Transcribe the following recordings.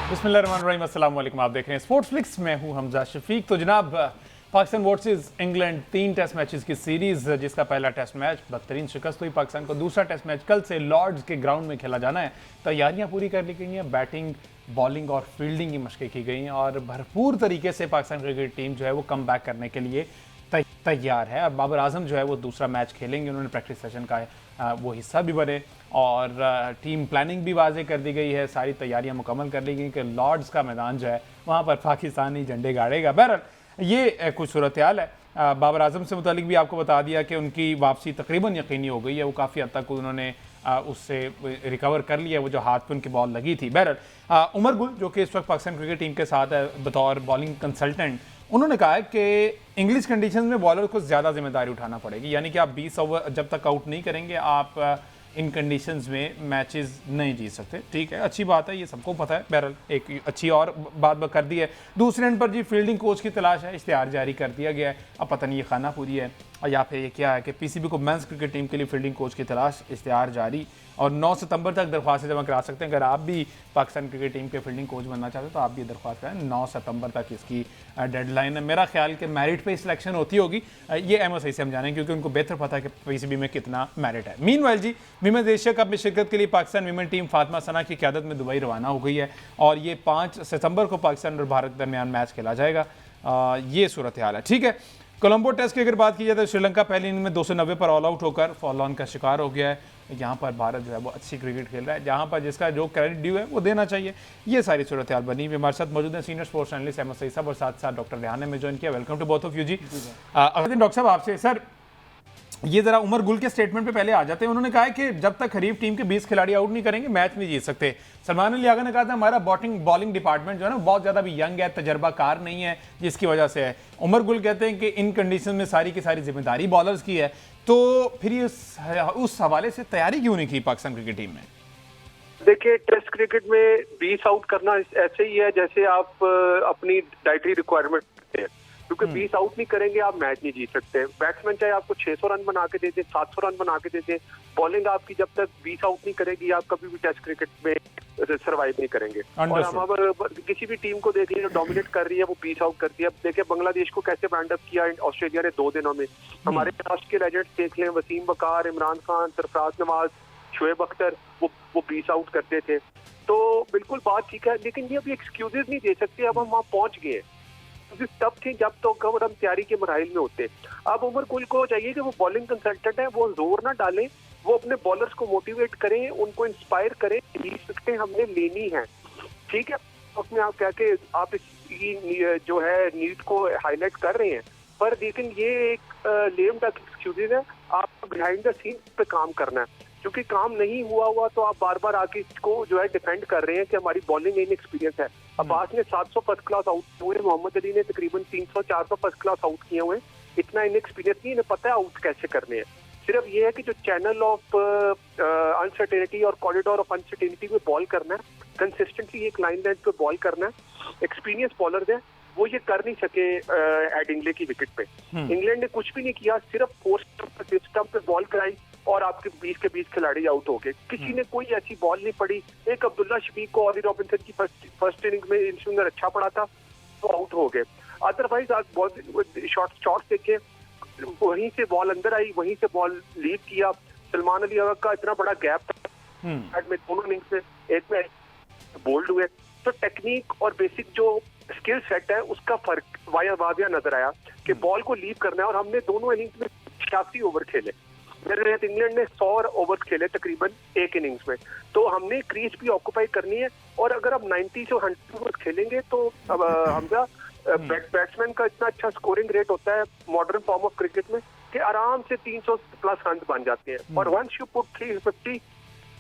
बिस्मिल्लाहिर्रहमानिर्रहीम, अस्सलाम वालेकुम। आप देख रहे हैं स्पोर्ट्स फ्लिक्स, मैं हूं हमजा शफीक। तो जनाब, Pakistan versus England 3 test matches की सीरीज़, जिसका पहला टेस्ट मैच बदतरीन शिकस्त हुई पाकिस्तान को। दूसरा टेस्ट मैच कल से लॉर्ड्स के ग्राउंड में खेला जाना है। तैयारियां पूरी कर ली गई हैं, बैटिंग, बॉलिंग और फील्डिंग की मशक़ें की गई हैं और भरपूर तरीके से पाकिस्तान क्रिकेट टीम जो है वो कम बैक करने के लिए तैयार है। अब बाबर आजम जो है वो दूसरा मैच खेलेंगे, उन्होंने प्रैक्टिस सेशन का वो हिस्सा भी बने और टीम प्लानिंग भी वाजे कर दी गई है। सारी तैयारियां मुकम्मल कर ली गई कि लॉर्ड्स का मैदान जो है वहाँ पर पाकिस्तानी झंडे गाड़ेगा। बहरहाल ये कुछ सूरत हाल है। बाबर आजम से मुतालिक भी आपको बता दिया कि उनकी वापसी तकरीबन यकीनी हो गई है। वो काफ़ी हद तक उन्होंने उससे रिकवर कर लिया, वो जो हाथ पे उनकी बॉल लगी थी। बहरहाल उमर गुल जो कि इस वक्त पाकिस्तान क्रिकेट टीम के साथ है बतौर बॉलिंग कंसल्टेंट, उन्होंने कहा है कि इंग्लिश कंडीशन में बॉलर को ज़्यादा जिम्मेदारी उठाना पड़ेगी। यानी कि आप 20 ओवर जब तक आउट नहीं करेंगे, आप इन कंडीशंस में मैचेस नहीं जीत सकते। ठीक है, अच्छी बात है, ये सबको पता है। बहरहाल एक अच्छी और बात कर दी है। दूसरे एंड पर जी फील्डिंग कोच की तलाश है, इश्तिहार जारी कर दिया गया है। अब पता नहीं ये खाना पूरी है या फिर ये क्या है कि पीसीबी को मेंस क्रिकेट टीम के लिए फील्डिंग कोच की तलाश, इश्तिहार जारी और 9 सितंबर तक दरख्वास्त जमा करा सकते हैं। अगर आप भी पाकिस्तान क्रिकेट टीम के फील्डिंग कोच बनना चाहते हैं तो आप भी दरख्वास्त करें। 9 सितंबर तक इसकी डेडलाइन है। मेरा ख्याल कि मेरिट पे सिलेक्शन होती होगी, ये एमओसी से हम जानेंगे क्योंकि उनको बेहतर पता है कि पीसीबी में कितना मेरिट है। मीनवाइल जी, वीमेंस एशिया कप में शिरकत के लिए पाकिस्तान वीमेन टीम फातिमा सना की क़यादत में दुबई रवाना हो गई है और ये 5 सितंबर को पाकिस्तान और भारत के दरमियान मैच खेला जाएगा। ये सूरत हाल है। ठीक है, कोलंबो टेस्ट की अगर बात की जाए तो श्रीलंका पहली इनिंग में 290 पर ऑल आउट होकर फॉल ऑन का शिकार हो गया है। यहाँ पर भारत जो है वो अच्छी क्रिकेट खेल रहा है, जहाँ पर जिसका जो क्रेडिट ड्यू है वो देना चाहिए। ये सारी सूरत हाल बनी हुई। हमारे साथ मौजूद हैं senior sports analyst Ahmed Saeed साहब और साथ साथ डॉक्टर रेहान ने ज्वाइन किया। Welcome to both of you जी। अगर डॉक्टर साहब आपसे सर ये जरा उमर गुल के स्टेटमेंट पे पहले आ जाते हैं। उन्होंने कहा है कि जब तक हरीफ टीम के 20 खिलाड़ी आउट नहीं करेंगे मैच नहीं जीत सकते। सलमान अली आगा ने कहा था हमारा बॉलिंग डिपार्टमेंट जो है ना बहुत ज्यादा भी यंग है, तजर्बाकार नहीं है, जिसकी वजह से है। उमर गुल कहते हैं कि इन कंडीशन में सारी की सारी जिम्मेदारी बॉलर्स की है। तो फिर ये उस हवाले से तैयारी क्यों नहीं की पाकिस्तान क्रिकेट टीम ने? देखिए, टेस्ट क्रिकेट में 20 आउट करना ऐसे ही है जैसे आप अपनी डाइटरी रिक्वायरमेंट करते हैं, क्योंकि 20 आउट नहीं करेंगे आप मैच नहीं जीत सकते। बैट्समैन चाहे आपको 600 रन बना के दे दे, 700 रन बना के दे दे, बॉलिंग आपकी जब तक 20 आउट नहीं करेगी आप कभी भी टेस्ट क्रिकेट में सर्वाइव नहीं करेंगे। और हम किसी भी टीम को देख लीजिए जो डोमिनेट कर रही है वो 20 आउट करती है। अब देखिए बांग्लादेश को कैसे बैंड अप किया ऑस्ट्रेलिया ने 2 दिनों में। हमारे राष्ट्र के लेजेंड्स देख लें, वसीम बकार, इमरान खान, सरफराज नवाज, शोएब अख्तर, वो 20 आउट करते थे। तो बिल्कुल बात ठीक है, लेकिन ये अभी एक्सक्यूजेज नहीं दे सकते। अब हम वहाँ पहुंच गए, तब थे जब तो कब हम तैयारी के मराइल में होते। अब उमर गुल को चाहिए कि वो बॉलिंग कंसल्टेंट है, वो जोर ना डालें, वो अपने बॉलर्स को मोटिवेट करें, उनको इंस्पायर करें। 20 विकेटें हमने लेनी है, ठीक है। अपने आप क्या के आप इसकी जो है नीड को हाईलाइट कर रहे हैं, पर लेकिन ये एक लेम डक एक्सक्यूजेज है। आपको बिहाइंड द सीन पे काम करना है, क्योंकि काम नहीं हुआ तो आप बार बार आके इसको जो है डिफेंड कर रहे हैं कि हमारी बॉलिंग इन एक्सपीरियंस है। अब्बास ने 700 फर्स्ट क्लास आउट हुए, मोहम्मद अली ने तकरीबन 300-400 फर्स्ट क्लास आउट किए हुए। इतना इन एक्सपीरियंस नहीं, इन्हें पता है आउट कैसे करने हैं। सिर्फ ये है कि जो चैनल ऑफ अनसर्टेनिटी और कॉरिडोर ऑफ अनसर्टेनिटी में बॉल करना है, कंसिस्टेंटली एक लाइन लेंथ पे बॉल करना है। एक्सपीरियंस बॉलर है, वो ये कर नहीं सके एडिंगले की विकेट पे। इंग्लैंड ने कुछ भी नहीं किया, सिर्फ 4 स्टंप पे बॉल कराई और आपके 20 के 20 खिलाड़ी आउट हो गए। किसी ने कोई ऐसी बॉल नहीं पड़ी। एक अब्दुल्ला शफीक को ऑली रॉबिन्सन की फर्स्ट इनिंग में इनिंग अच्छा पड़ा था तो आउट हो गए। अदरवाइज आज बहुत शॉट्स देखे, वहीं से बॉल अंदर आई, वहीं से बॉल लीड किया। सलमान अली का इतना बड़ा गैप था में दोनों इनिंग्स में, एक में बोल्ड हुए। तो टेक्निक और बेसिक जो स्किल सेट है उसका फर्क वादिया नजर आया कि बॉल को लीव करना है। और हमने दोनों इनिंग्स में 86 ओवर खेले, इंग्लैंड ने 100 ओवर खेले तकरीबन एक इनिंग्स में। तो हमने क्रीज भी ऑक्यूपाई करनी है, और अगर अब 90 से 100 ओवर खेलेंगे तो अब हमजा बैट्समैन का इतना अच्छा स्कोरिंग रेट होता है मॉडर्न फॉर्म ऑफ क्रिकेट में कि आराम से 300 प्लस रन बन जाते हैं। और once you put 350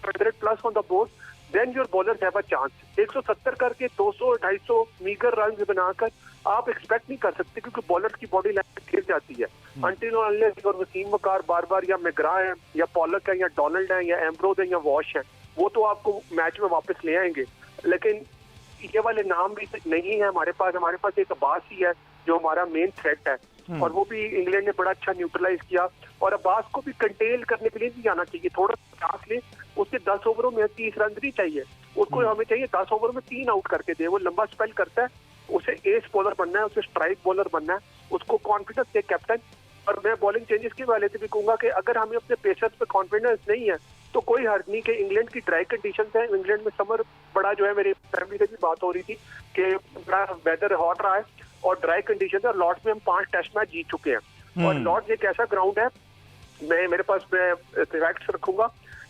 100 plus on the board, then your bowlers have a chance. 170 करके 200-250 मीगर रन बनाकर आप एक्सपेक्ट नहीं कर सकते, क्योंकि बॉलर की बॉडी लाइन गिर जाती है। अनटिल अनलेस और वसीम वकार बार या मैग्रा है या पॉलक है या डोनाल्ड है या एम्ब्रोज है या वॉश है, वो तो आपको मैच में वापस ले आएंगे। लेकिन ये वाले नाम भी नहीं है हमारे पास एक अब्बास ही है जो हमारा मेन थ्रेट है, और वो भी इंग्लैंड ने बड़ा अच्छा न्यूट्रलाइज किया। और अब्बास को भी कंटेन करने के लिए भी जाना चाहिए, थोड़ा चांस ले, उसके 10 ओवरों में 30 रन नहीं चाहिए। उसको हमें चाहिए 10 ओवर में 3 आउट करके दे। वो लंबा स्पेल करता है, उसे एस बॉलर बनना है, उसे स्ट्राइक बॉलर बनना है, उसको कॉन्फिडेंस दे कैप्टन। और मैं बॉलिंग चेंजेस के वाले से भी कहूंगा कि अगर हमें अपने पेसर्स पे कॉन्फिडेंस नहीं है तो कोई हर्ज नहीं कि इंग्लैंड की ड्राई कंडीशन है। इंग्लैंड में समर बड़ा जो है, मेरी फैमिली से भी बात हो रही थी कि बड़ा वेदर हॉट रहा है और ड्राई कंडीशन है। और लॉर्ड्स में हम 5 टेस्ट मैच जीत चुके हैं। और लॉर्ड्स एक ऐसा ग्राउंड है, मेरे पास मैं फैक्ट्स रखूंगा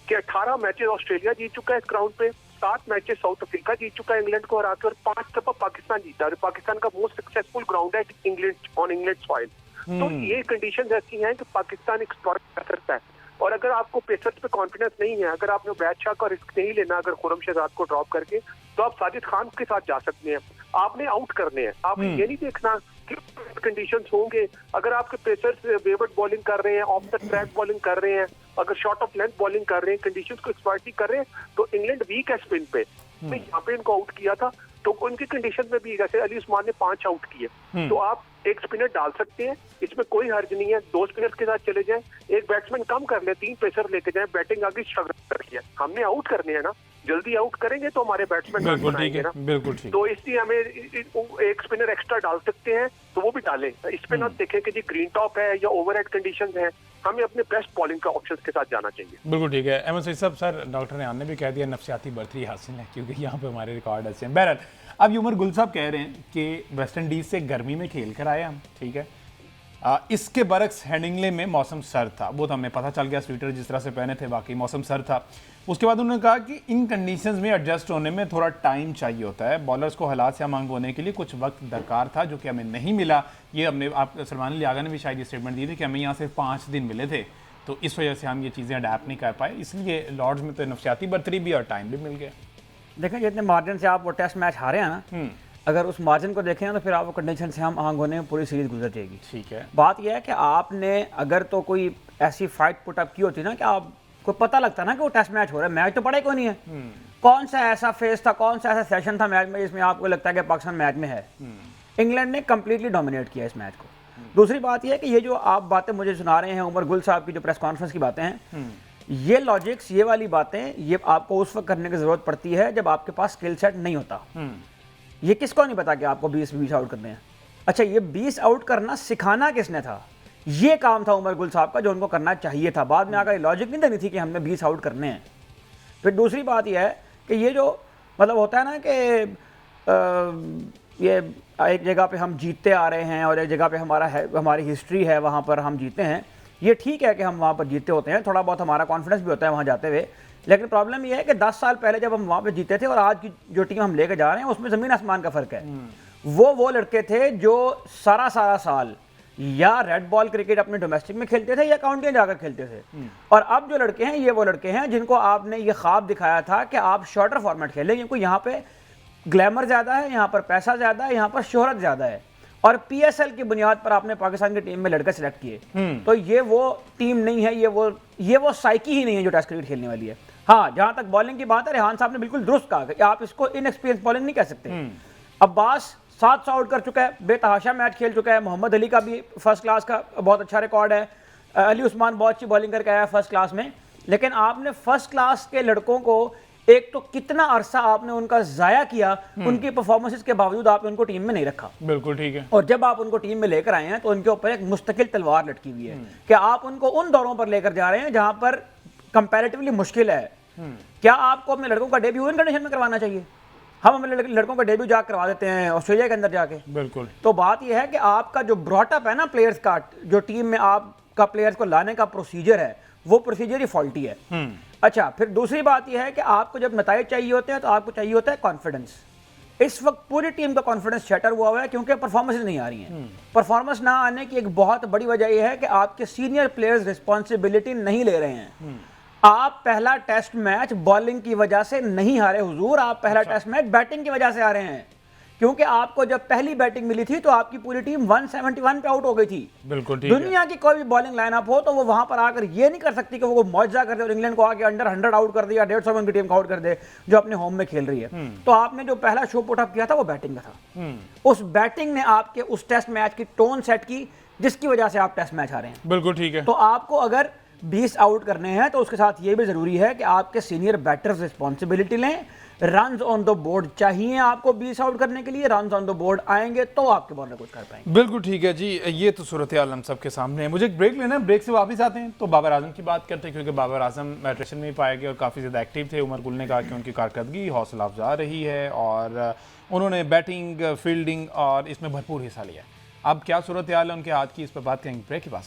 कि 18 मैचेस ऑस्ट्रेलिया जीत चुका है इस ग्राउंड पे, 7 मैचेस साउथ अफ्रीका जीत चुका है इंग्लैंड को हरा के, और 5 दफा पाकिस्तान जीता है। पाकिस्तान का मोस्ट सक्सेसफुल ग्राउंड है इंग्लैंड ऑन इंग्लैंड सॉइल। तो ये कंडीशंस ऐसी हैं कि पाकिस्तान एक्सप्लोर कर सकता है। और अगर आपको पेसर्स पे कॉन्फिडेंस नहीं है, अगर आपने बादशाह का रिस्क नहीं लेना, अगर खुरम शहजाद को ड्रॉप करके, तो आप साजिद खान के साथ जा सकते हैं। आपने आउट करने हैं, आपने ये नहीं देखना कि कंडीशंस होंगे। अगर आपके पेसर्स वेवर्ड बॉलिंग कर रहे हैं, ऑफ द ट्रैक बॉलिंग कर रहे हैं, अगर शॉर्ट ऑफ लेंथ बॉलिंग कर रहे हैं, कंडीशंस को एक्सप्लॉइट नहीं कर रहे हैं, तो इंग्लैंड वीक है स्पिन पे। मैं यहाँ पे इनको आउट किया था, तो उनकी कंडीशन में भी जैसे अली उस्मान ने 5 आउट किए, तो आप एक स्पिनर डाल सकते हैं, इसमें कोई हर्ज नहीं है। 2 स्पिनर के साथ चले जाएं, एक बैट्समैन कम कर ले, 3 पेसर लेके जाएं, बैटिंग आगे स्ट्रगल करिए। हमने आउट करने हैं ना, जल्दी आउट करेंगे तो हमारे बैट्समैन रन बनाएंगे ना। बिल्कुल ठीक। तो इसलिए हमें एक स्पिनर एक्स्ट्रा डाल सकते हैं, तो वो भी डालें। इस पे ना देखें कि जी ग्रीन टॉप है या ओवरहेड कंडीशंस है, हमें अपने बेस्ट बॉलिंग का ऑप्शंस के साथ जाना चाहिए। बिल्कुल ठीक है। अहमद सईद साहब, सर डॉक्टर ने ने भी कह दिया नफसियाती बर्तरी हासिल है, क्योंकि यहाँ पे हमारे रिकॉर्ड अच्छे हैं। बहरहाल, अब उमर गुल साहब कह रहे हैं कि वेस्ट इंडीज़ से गर्मी में खेल कर आए हम, ठीक है। इसके बरक्स हेडिंगले में मौसम सर्द था, वो तो हमें पता चल गया, स्वेटर जिस तरह से पहने थे वाकई मौसम सर्द था। उसके बाद उन्होंने कहा कि इन कंडीशंस में एडजस्ट होने में थोड़ा टाइम चाहिए होता है, बॉलर्स को हालात से आमांग होने के लिए कुछ वक्त दरकार था, जो कि हमें नहीं मिला। ये हमने, आप सलमान अली आगा ने भी शायद ये स्टेटमेंट दी थी कि हमें यहाँ सिर्फ 5 दिन मिले थे, तो इस वजह से हम ये चीज़ें अडेप्ट नहीं कर पाए, इसलिए लॉर्ड्स में तो नफसियाती बर्तरी भी और टाइम भी मिल गया। देखें, जितने मार्जिन से आप वो टेस्ट मैच हारे हैं ना, अगर उस मार्जिन को देखें तो फिर आप वो कंडीशन से हम आंग होने में पूरी सीरीज गुजर जाएगी। ठीक है। बात यह है कि आपने अगर तो कोई ऐसी फाइट पुटअप की होती ना कि आपको पता लगता ना कि वो टेस्ट मैच हो रहा है, मैच तो पड़ा ही कोई नहीं है। कौन सा ऐसा फेज था, कौन सा ऐसा सेशन था मैच में जिसमें आपको लगता है कि पाकिस्तान मैच में है। इंग्लैंड ने कंप्लीटली डोमिनेट किया इस मैच को। दूसरी बात यह है कि ये जो आप बातें मुझे सुना रहे हैं, उमर गुल साहब की जो प्रेस कॉन्फ्रेंस की बातें हैं, ये लॉजिक्स, ये वाली बातें, ये आपको उस वक्त करने की जरूरत पड़ती है जब आपके पास स्किल सेट नहीं होता। ये किसको नहीं पता कि आपको 20 आउट करने हैं। अच्छा, ये 20 आउट करना सिखाना किसने था? ये काम था उमर गुल साहब का, जो उनको करना चाहिए था। बाद में आकर लॉजिक नहीं देनी थी कि हमने 20 आउट करने हैं। फिर दूसरी बात यह है कि ये जो मतलब होता है ना कि ये एक जगह पे हम जीतते आ रहे हैं और एक जगह पे हमारी हिस्ट्री है, वहाँ पर हम जीते हैं। ये ठीक है कि हम वहाँ पर जीते होते हैं, थोड़ा बहुत हमारा कॉन्फिडेंस भी होता है वहाँ जाते हुए, लेकिन प्रॉब्लम ये है कि 10 साल पहले जब हम वहाँ पे जीते थे और आज की जो टीम हम लेके जा रहे हैं उसमें ज़मीन आसमान का फ़र्क है। वो लड़के थे जो सारा साल या रेड बॉल क्रिकेट अपने डोमेस्टिक में खेलते थे या काउंटियाँ जाकर खेलते थे, और अब जो लड़के हैं, ये वो लड़के हैं जिनको आपने ये ख्वाब दिखाया था कि आप शॉर्टर फॉर्मेट खेलें, क्योंकि यहाँ पे ग्लैमर ज़्यादा है, यहाँ पर पैसा ज़्यादा है, यहाँ पर शोहरत ज़्यादा है, और पीएसएल की बुनियाद पर आपने पाकिस्तान की टीम में लड़के सेलेक्ट किए। तो ये वो टीम नहीं है, ये वो साइकी ही नहीं है जो टेस्ट क्रिकेट खेलने वाली है। हाँ, जहां तक बॉलिंग की बात है, रेहान साहब ने बिल्कुल दुरुस्त कहा कि आप इसको इनएक्सपीरियंस बॉलिंग नहीं कह सकते। अब्बास 700 आउट कर चुका है, बेतहाशा मैच खेल चुका है। मोहम्मद अली का भी फर्स्ट क्लास का बहुत अच्छा रिकॉर्ड है। अली उस्मान बहुत अच्छी बॉलिंग करके आया फर्स्ट क्लास में। लेकिन आपने फर्स्ट क्लास के लड़कों को एक तो कितना अरसा आपने उनका जाया किया, उनकी परफॉर्मेंसेस के बावजूद आपने उनको टीम में नहीं रखा। बिल्कुल ठीक है। और जब आप उनको टीम में लेकर आए हैं तो उनके ऊपर एक मुस्तकिल तलवार लटकी हुई है कि आप उनको उन दौरों पर लेकर जा रहे हैं जहां पर कंपैरेटिवली मुश्किल है। क्या आपको अपने लड़कों का डेब्यू इन कंडीशन में करवाना चाहिए? हम अपने लड़कों का डेब्यू जाकर करवा देते हैं ऑस्ट्रेलिया के अंदर जाके। बिल्कुल। तो बात यह है कि आपका जो ब्रॉटअप है ना प्लेयर्स का, जो टीम में आपका प्लेयर्स को लाने का प्रोसीजर है, वो प्रोसीजर ही फॉल्टी है। अच्छा, फिर दूसरी बात यह है कि आपको जब नताइज चाहिए होते हैं तो आपको चाहिए होता है कॉन्फिडेंस। इस वक्त पूरी टीम का कॉन्फिडेंस शटर हुआ है क्योंकि परफॉर्मेंस नहीं आ रही हैं। परफॉर्मेंस ना आने की एक बहुत बड़ी वजह यह है कि आपके सीनियर प्लेयर्स रिस्पॉन्सिबिलिटी नहीं ले रहे हैं। आप पहला टेस्ट मैच बॉलिंग की वजह से नहीं हारे हुजूर, आप पहला टेस्ट मैच बैटिंग की वजह से आ रहे हैं, क्योंकि आपको जब पहली बैटिंग मिली थी तो आपकी पूरी टीम 171 पे आउट हो गई थी। बिल्कुल ठीक दुनिया की कोई भी बॉलिंग लाइनअप हो तो वो वहां पर आकर ये नहीं कर सकती कि वो मौजा कर दे और इंग्लैंड को आके अंडर 100 आउट कर दे या 150 रन की टीम को आउट कर दे जो अपने होम में खेल रही है। तो आपने जो पहला शो पुटअप किया था वो बैटिंग का था। उस बैटिंग ने आपके उस टेस्ट मैच की टोन सेट की जिसकी वजह से आप टेस्ट मैच हारे हैं। बिल्कुल ठीक है। तो आपको अगर 20 आउट करने हैं तो उसके साथ ये भी जरूरी है कि आपके सीनियर बैटर्स रिस्पॉन्सिबिलिटी लें, रन्स ऑन द बोर्ड चाहिए आपको 20 आउट करने के लिए, रन्स ऑन द बोर्ड आएंगे तो आपके बॉलर कुछ कर पाएंगे। बिल्कुल ठीक है जी, ये तो सूरत हाल हम सबके सामने है। मुझे एक ब्रेक लेना है, ब्रेक से वापस आते हैं तो बाबर आजम की बात करते हैं, क्योंकि बाबर आजम टेस्ट में ही पाए गए और काफ़ी ज़्यादा एक्टिव थे। उमर गुल ने कहा कि उनकी कारकर्दगी हौसला अफजा रही है और उन्होंने बैटिंग, फील्डिंग और इसमें भरपूर हिस्सा लिया। अब क्या सूरत हाल है उनके हाथ की, इस पर बात करेंगे ब्रेक के बाद।